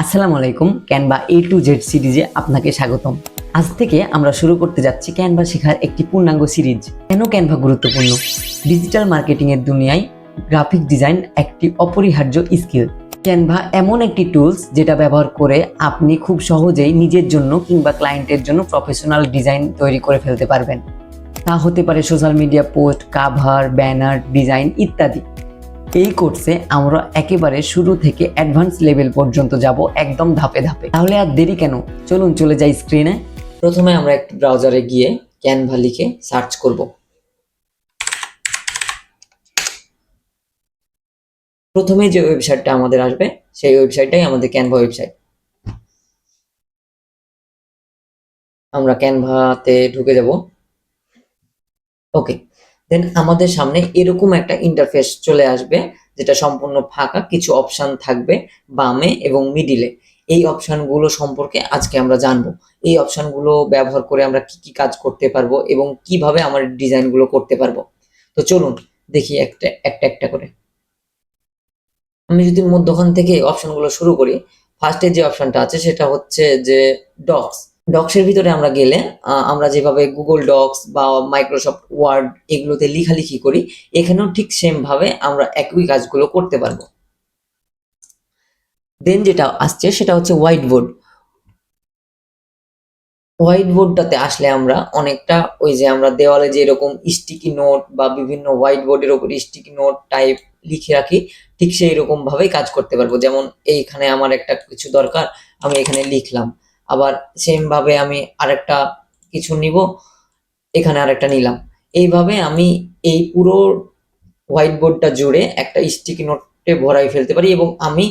আসসালামু আলাইকুম। Canva A to Z সিরিজে আপনাকে স্বাগতম। আজ থেকে আমরা শুরু করতে যাচ্ছি ক্যানভা শেখার একটি পূর্ণাঙ্গ সিরিজ। কেন ক্যানভা গুরুত্বপূর্ণ? ডিজিটাল মার্কেটিং এর দুনিয়ায় গ্রাফিক ডিজাইন একটি অপরিহার্য স্কিল। ক্যানভা এমন একটি টুলস যেটা ব্যবহার করে আপনি খুব সহজেই নিজের জন্য কিংবা ক্লায়েন্টের জন্য প্রফেশনাল ডিজাইন তৈরি করে ফেলতে পারবেন। তা হতে পারে social media post, cover, banner, design ইত্যাদি। এই কোর্সে আমরা একেবারে শুরু থেকে অ্যাডভান্স লেভেল পর্যন্ত যাব, একদম ধাপে ধাপে। তাহলে আর দেরি কেন, চলুন চলে যাই স্ক্রিনে। প্রথমে আমরা একটি ব্রাউজারে গিয়ে ক্যানভা লিখে সার্চ করব। প্রথমে যে ওয়েবসাইটটা আমাদের আসবে সেই ওয়েবসাইটটাই আমাদের ক্যানভা ওয়েবসাইট। আমরা ক্যানভাতে ঢুকে যাব। ওকে, দেন আমাদের সামনে এরকম একটা ইন্টারফেস চলে আসবে, যেটা সম্পূর্ণ ফাঁকা, কিছু অপশন থাকবে বামে এবং মিডিলে। এই অপশনগুলো সম্পর্কে আজকে আমরা জানবো। এই অপশনগুলো ব্যবহার করে আমরা কি কি কাজ করতে পারবো এবং কিভাবে আমার ডিজাইনগুলো করতে পারবো। তো চলুন দেখি একটা একটা একটা করে। আমি যদি মধ্যখান থেকে অপশনগুলো শুরু করি, ফার্স্টে যে অপশনটা আছে সেটা হচ্ছে যে ডক্স। ডক্সের ভিতরে আমরা গেলে আমরা যেভাবে গুগল ডক্স বা মাইক্রোসফট ওয়ার্ড এগুলোতে লেখালেখি করি, এখানেও ঠিক সেম ভাবে আমরা একই কাজগুলো করতে পারবো। দেন যেটা আসছে সেটা হচ্ছে হোয়াইট বোর্ড। হোয়াইট বোর্ডটাতে আসলে আমরা অনেকটা ওই যে আমরা দেওয়ালে যে এরকম স্টিকি নোট বা বিভিন্ন হোয়াইট বোর্ডের উপর স্টিকি নোট টাইপ লিখে রাখি, ঠিক সেই রকম ভাবেই কাজ করতে পারবো। যেমন এইখানে আমার একটা কিছু দরকার, আমি এখানে লিখলাম, আবার সেম ভাবে আমি আরেকটা কিছু নিব, এখানে আরেকটা নিলাম। এইভাবে আমি এই পুরো হোয়াইট বোর্ডটা জুড়ে একটা স্টিকি নোটে ভরাই ফেলতে পারি এবং আমি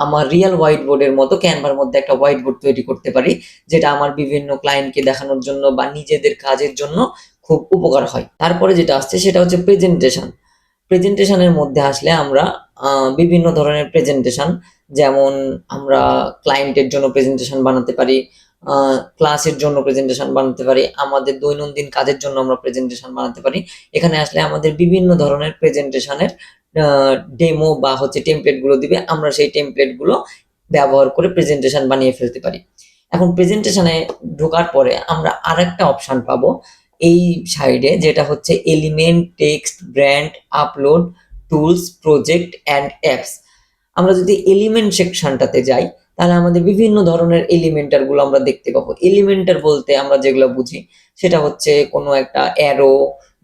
আমার রিয়েল হোয়াইট বোর্ডের মতো ক্যানভার মধ্যে একটা হোয়াইট বোর্ড তৈরি করতে পারি, যেটা আমার বিভিন্ন ক্লায়েন্টকে দেখানোর জন্য বা নিজেদের কাজের জন্য খুব উপকার হয়। তারপরে যেটা আসছে সেটা হচ্ছে প্রেজেন্টেশন। প্রেজেন্টেশনের মধ্যে আসলে আমরা বিভিন্ন ধরনের প্রেজেন্টেশন, যেমন আমরা ক্লায়েন্টের জন্য প্রেজেন্টেশন বানাতে পারি, ক্লাসের জন্য প্রেজেন্টেশন বানাতে পারি, আমাদের দৈনন্দিন কাজের জন্য আমরা প্রেজেন্টেশন বানাতে পারি। এখানে আসলে আমাদের বিভিন্ন ধরনের প্রেজেন্টেশনের ডেমো বা হচ্ছে টেমপ্লেট গুলো দিবে, আমরা সেই টেমপ্লেট গুলো ব্যবহার করে প্রেজেন্টেশন বানিয়ে ফেলতে পারি। এখন প্রেজেন্টেশনে ঢোকার পরে আমরা আরেকটা অপশন পাবো এই সাইডে, যেটা হচ্ছে element, text, brand, upload, tools, project and apps. আমরা যদি এলিমেন্ট সেকশনটাতে যাই, তাহলে আমাদের বিভিন্ন ধরনের এলিমেন্টার গুলো আমরা দেখতে পাবো। এলিমেন্টার বলতে আমরা যেগুলো বুঝি সেটা হচ্ছে কোনো একটা অ্যারো,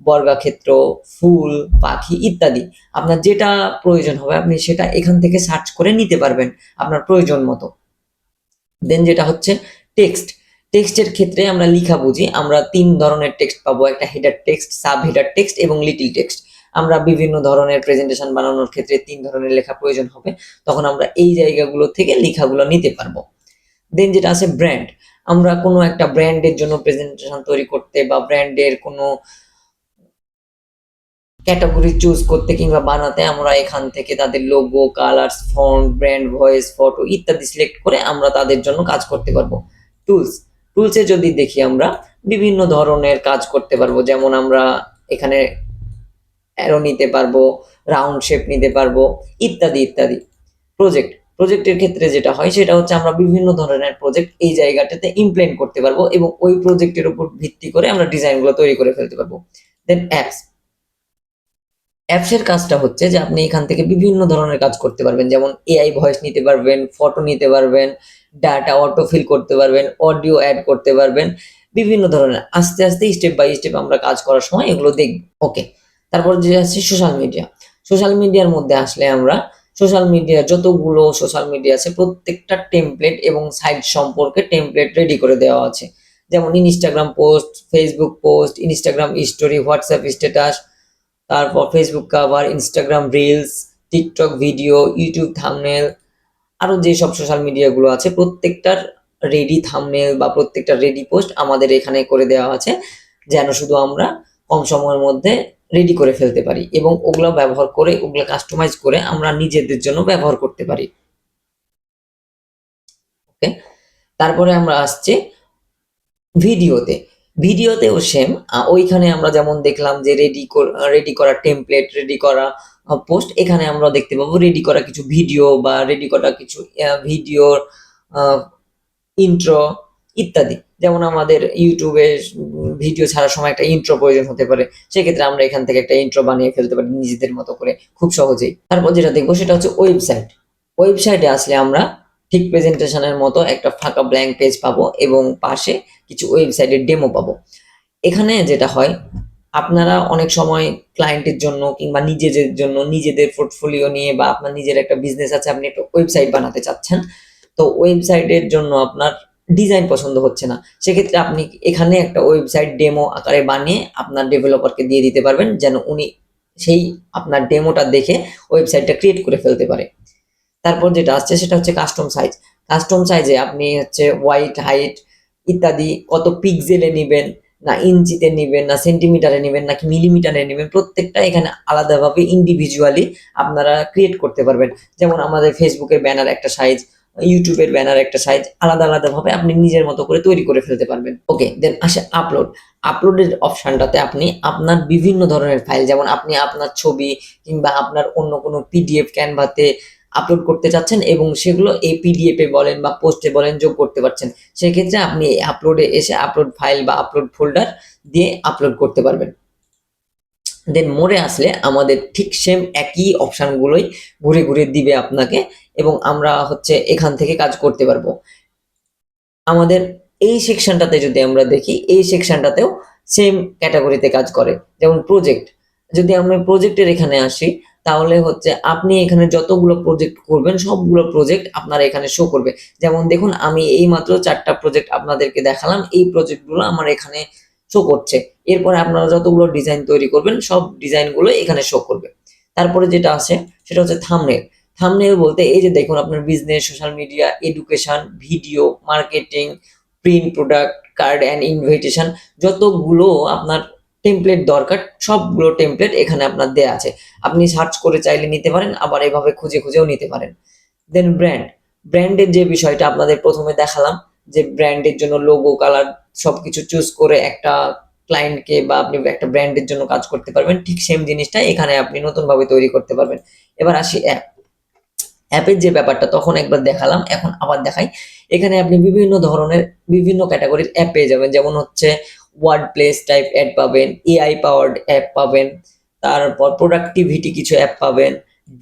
বর্গাক্ষেত্র, ফুল, পাখি ইত্যাদি। আপনার যেটা প্রয়োজন হবে আপনি সেটা এখান থেকে সার্চ করে নিতে পারবেন আপনার প্রয়োজন মতো। দেন যেটা হচ্ছে টেক্সট। টেক্সটের ক্ষেত্রে আমরা লিখা বুঝি, আমরা 3 ধরনের টেক্সট পাবো, একটা header text, sub header text এবং লিটল টেক্সট। আমরা বিভিন্ন ধরনের প্রেজেন্টেশন বানানোর ক্ষেত্রে 3 ধরনের লেখা প্রয়োজন হবে, তখন আমরা এই জায়গাগুলো থেকে লেখাগুলো নিতে পারবো। দেন যেটা আছে ব্র্যান্ড। আমরা কোনো একটা ব্র্যান্ডের জন্য প্রেজেন্টেশন তৈরি করতে বা ব্র্যান্ডের কোনো ক্যাটাগরি চুজ করতে কিংবা বানাতে আমরা এখান থেকে তাদের logo, colours, font, brand, voice, photo ইত্যাদি সিলেক্ট করে আমরা তাদের জন্য কাজ করতে পারবো। টুলস। টুলসে যদি দেখি আমরা বিভিন্ন ধরনের কাজ করতে পারবো, যেমন আমরা এখানে অ্যারো নিতে পারবো, রাউন্ড শেপ নিতে পারবো ইত্যাদি ইত্যাদি। প্রজেক্ট। প্রজেক্টের ক্ষেত্রে যেটা হয় সেটা হচ্ছে আমরা বিভিন্ন ধরনের প্রজেক্ট এই জায়গাটাতে ইমপ্লিমেন্ট করতে পারবো এবং ওই প্রজেক্টের উপর ভিত্তি করে আমরা ডিজাইনগুলো তৈরি করে ফেলতে পারবো। দেন অ্যাপস। অ্যাপসের কাজটা হচ্ছে যে আপনি এখান থেকে বিভিন্ন ধরনের কাজ করতে পারবেন, যেমন এআই ভয়েস নিতে পারবেন, ফটো নিতে পারবেন, ডাটা অটো ফিল করতে পারবেন, অডিও অ্যাড করতে পারবেন, বিভিন্ন ধরনের। আস্তে আস্তে স্টেপ বাই স্টেপ আমরা কাজ করার সময় এগুলো দেখব। ওকে, তারপর যে আছে সোশ্যাল মিডিয়া। সোশ্যাল মিডিয়ার মধ্যে আসলে আমরা সোশ্যাল মিডিয়া যতগুলো সোশ্যাল মিডিয়া আছে প্রত্যেকটা টেমপ্লেট এবং সাইট সম্পর্কে টেমপ্লেট রেডি করে দেওয়া আছে, যেমন Instagram post, Facebook post, Instagram story, WhatsApp status, তারপর Facebook cover, Instagram reels, TikTok video, YouTube thumbnail, আরো যেসব সোশ্যাল মিডিয়াগুলো আছে প্রত্যেকটার রেডি থাম্বনেল বা প্রত্যেকটা রেডি পোস্ট আমাদের এখানে করে দেওয়া আছে, যেন শুধু আমরা কম সময়ের মধ্যে রেডি করে ফেলতে পারি এবং ওগুলো ব্যবহার করে ওগুলো কাস্টমাইজ করে আমরা নিজেদের জন্য ব্যবহার করতে পারি। ওকে, তারপরে আমরা আসছি ভিডিওতে। ভিডিওতেও সেম, ওইখানে আমরা যেমন দেখলাম যে রেডি করা টেমপ্লেট, রেডি করা পোস্ট, এখানে আমরা দেখতে পাবো রেডি করা কিছু ভিডিও বা রেডি করা কিছু ভিডিওর ইন্ট্রো ইত্যাদি। যেমন আমাদের ইউটিউবে ভিডিও ছাড়ার সময় একটা ইন্ট্রো প্রয়োজন হতে পারে, সেক্ষেত্রে আমরা এখান থেকে একটা ইন্ট্রো বানিয়ে ফেলতে পারি নিজেদের মতো করে খুব সহজেই। তারপর যেটা দেখবো সেটা হচ্ছে ওয়েবসাইট। ওয়েবসাইটে আসলে আমরা ঠিক প্রেজেন্টেশনের মতো একটা ফাঁকা ব্ল্যাঙ্ক পেজ পাবো এবং পাশে কিছু ওয়েবসাইটের ডেমো পাবো। এখানে যেটা হয়, আপনারা অনেক সময় ক্লায়েন্টের জন্য কিংবা নিজেদের জন্য নিজেদের পোর্টফোলিও নিয়ে বা আপনার নিজের একটা বিজনেস আছে, আপনি একটা ওয়েবসাইট বানাতে চাচ্ছেন, তো ওয়েবসাইটের জন্য আপনার ডিজাইন পছন্দ হচ্ছে না, সেক্ষেত্রে আপনি এখানে একটা ওয়েবসাইট ডেমো আকারে বানিয়ে আপনার ডেভেলপারকে দিয়ে দিতে পারবেন, যেন উনি সেই আপনার ডেমোটা দেখে ওয়েবসাইটটা ক্রিয়েট করে ফেলতে পারে। তারপর যেটা আসছে সেটা হচ্ছে কাস্টম সাইজ। কাস্টম সাইজে আপনি হচ্ছে হোয়াইট, হাইট ইত্যাদি কত পিক্সেলে নিবেন, না ইঞ্চিতে নিবেন, না সেন্টিমিটারে নিবেন, নাকি মিলিমিটারে নিবেন, প্রত্যেকটা এখানে আলাদাভাবে ইন্ডিভিজুয়ালি আপনারা ক্রিয়েট করতে পারবেন। যেমন আমাদের ফেসবুকের ব্যানার একটা সাইজ, ইউটিউবের ব্যানার একটা সাইজ, আলাদা আলাদাভাবে আপনি নিজের মতো করে তৈরি করে ফেলতে পারবেন। ওকে, দেন আসে আপলোড। আপলোডের অপশনটাতে আপনি আপনার বিভিন্ন ধরনের ফাইল, যেমন আপনি আপনার ছবি কিংবা আপনার অন্য কোনো পিডিএফ ক্যানভাতে আপলোড করতে চাচ্ছেন এবং সেগুলো এই পিডিএফ এ বলেন বা পোস্টে বলেন যোগ করতে পারছেন, সেক্ষেত্রে আপনি এই আপলোডে এসে আপলোড ফাইল বা আপলোড ফোল্ডার দিয়ে আপলোড করতে পারবেন। দেন মোরে আসলে আমাদের ঠিক সেম একই অপশানগুলোই ঘুরে ঘুরে দিবে আপনাকে এবং আমরা হচ্ছে এখান থেকে কাজ করতে পারবো। আমাদের এই সেকশনটাতে যদি আমরা দেখি, এই সেকশনটাতেও সেম ক্যাটাগরিতে কাজ করে। যেমন প্রজেক্ট, যদি আমরা প্রজেক্টের এখানে আসি, তাহলে হচ্ছে আপনি এখানে যতগুলো প্রজেক্ট করবেন সবগুলো প্রজেক্ট আপনার এখানে শো করবে। যেমন দেখুন, আমি এই মাত্র 4টা প্রজেক্ট আপনাদেরকে দেখালাম, এই প্রজেক্টগুলো আমার এখানে শো করছে। এরপরে আপনারা যতগুলো ডিজাইন তৈরি করবেন সব ডিজাইনগুলো এখানে শো করবে। তারপরে যেটা আছে সেটা হচ্ছে থাম্বনেল। থাম্বনেল বলতে এই যে দেখুন, আপনার business, social media, education, video, marketing, print, product, card and invitation, যতগুলো আপনার টেমপ্লেট দরকার সবগুলো টেমপ্লেট এখানে আপনার দেয়া আছে। আপনি সার্চ করে চাইলে নিতে পারেন, আবার এভাবে খুঁজে খুঁজেও নিতে পারেন। দেন ব্র্যান্ড। ব্র্যান্ডের যে বিষয়টা আপনাদের প্রথমে দেখালাম, যে ব্র্যান্ডের জন্য লোগো, কালার সবকিছু চুজ করে একটা ক্লায়েন্টকে বা আপনি একটা ব্র্যান্ডের জন্য কাজ করতে পারবেন, ঠিক সেম জিনিসটা এখানে আপনি নতুনভাবে তৈরি করতে পারবেন। এবার আসি অ্যাপ। অ্যাপের যে ব্যাপারটা তখন একবার দেখালাম, এখন আবার দেখাই। এখানে আপনি বিভিন্ন ধরনের বিভিন্ন ক্যাটাগরির অ্যাপ পেয়ে যাবেন, যেমন হচ্ছে ওয়ার্ড প্লেস টাইপ অ্যাড পাবেন, এআই পাওয়ার্ড অ্যাপ পাবেন, তারপর প্রোডাক্টিভিটি কিছু অ্যাপ পাবেন,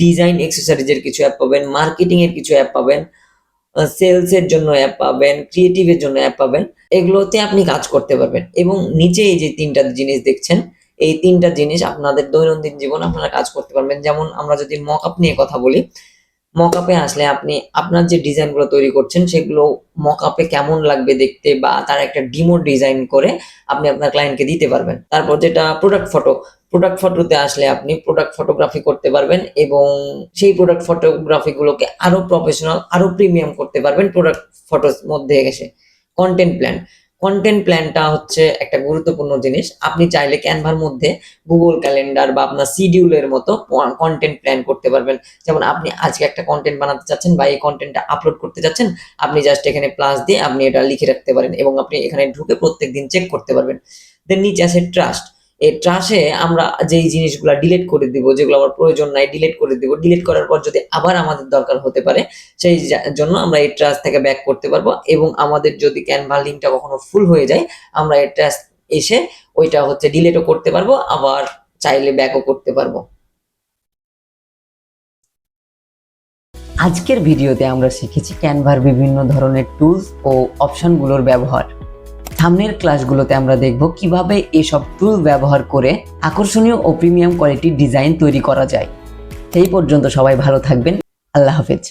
ডিজাইন এক্সেসরিজের কিছু অ্যাপ পাবেন, মার্কেটিং এর কিছু অ্যাপ পাবেন, সেলস এর জন্য অ্যাপ পাবেন, ক্রিয়েটিভের জন্য অ্যাপ পাবেন। এগুলোতে আপনি কাজ করতে পারবেন এবং নিচে এই যে 3টা জিনিস দেখছেন, এই 3টা জিনিস আপনাদের দৈনন্দিন জীবনে আপনারা কাজ করতে পারবেন। যেমন আমরা যদি মকআপ নিয়ে কথা বলি, মকআপে আসলে আপনি আপনার যে ডিজাইনগুলো তৈরি করছেন সেগুলো মকআপে কেমন লাগবে দেখতে বা তার একটা ডিমো ডিজাইন করে আপনি আপনার ক্লায়েন্টকে দিতে পারবেন। তারপর যেটা প্রোডাক্ট ফটো। প্রোডাক্ট ফটোতে আসলে আপনি প্রোডাক্ট ফটোগ্রাফি করতে পারবেন এবং সেই প্রোডাক্ট ফটোগ্রাফিগুলোকে আরো প্রফেশনাল, আরো প্রিমিয়াম করতে পারবেন প্রোডাক্ট ফটোর মধ্যে এসে। Content plan. কন্টেন্ট প্ল্যানটা হচ্ছে একটা গুরুত্বপূর্ণ জিনিস। আপনি চাইলে ক্যানভার মধ্যে গুগল ক্যালেন্ডার বা আপনার শিডিউলের মতো কন্টেন্ট প্ল্যান করতে পারবেন। যেমন আপনি আজকে একটা কন্টেন্ট বানাতে চাচ্ছেন বা এই কন্টেন্টটা আপলোড করতে চাচ্ছেন, আপনি জাস্ট এখানে প্লাস দিয়ে আপনি এটা লিখে রাখতে পারেন এবং আপনি এখানে ঢুকে প্রত্যেকদিন চেক করতে পারবেন। দেন নিচে আছে ট্রাস্ট। এই ট্রাস্টে আমরা যেই জিনিসগুলো ডিলিট করে দিব, যেগুলো আমার প্রয়োজন নাই ডিলিট করে দিব, ডিলিট করার পর যদি আবার আমাদের দরকার হতে পারে সেই জন্য আমরা এই ট্রাস্ট থেকে ব্যাক করতে পারবো এবং আমাদের যদি ক্যানভা লিঙ্কটা কখনো ফুল হয়ে যায়, আমরা এই ট্রাস্ট এসে ওইটা হচ্ছে ডিলিটও করতে পারবো, আবার চাইলে ব্যাকও করতে পারবো। আজকের ভিডিওতে আমরা শিখেছি ক্যানভার বিভিন্ন ধরনের টুলস ও অপশনগুলোর ব্যবহার। সামনের ক্লাসগুলোতে আমরা দেখব কিভাবে এসব টুল ব্যবহার করে আকর্ষণীয় ও প্রিমিয়াম কোয়ালিটির ডিজাইন তৈরি করা যায়। সেই পর্যন্ত সবাই ভালো থাকবেন। আল্লাহ হাফেজ।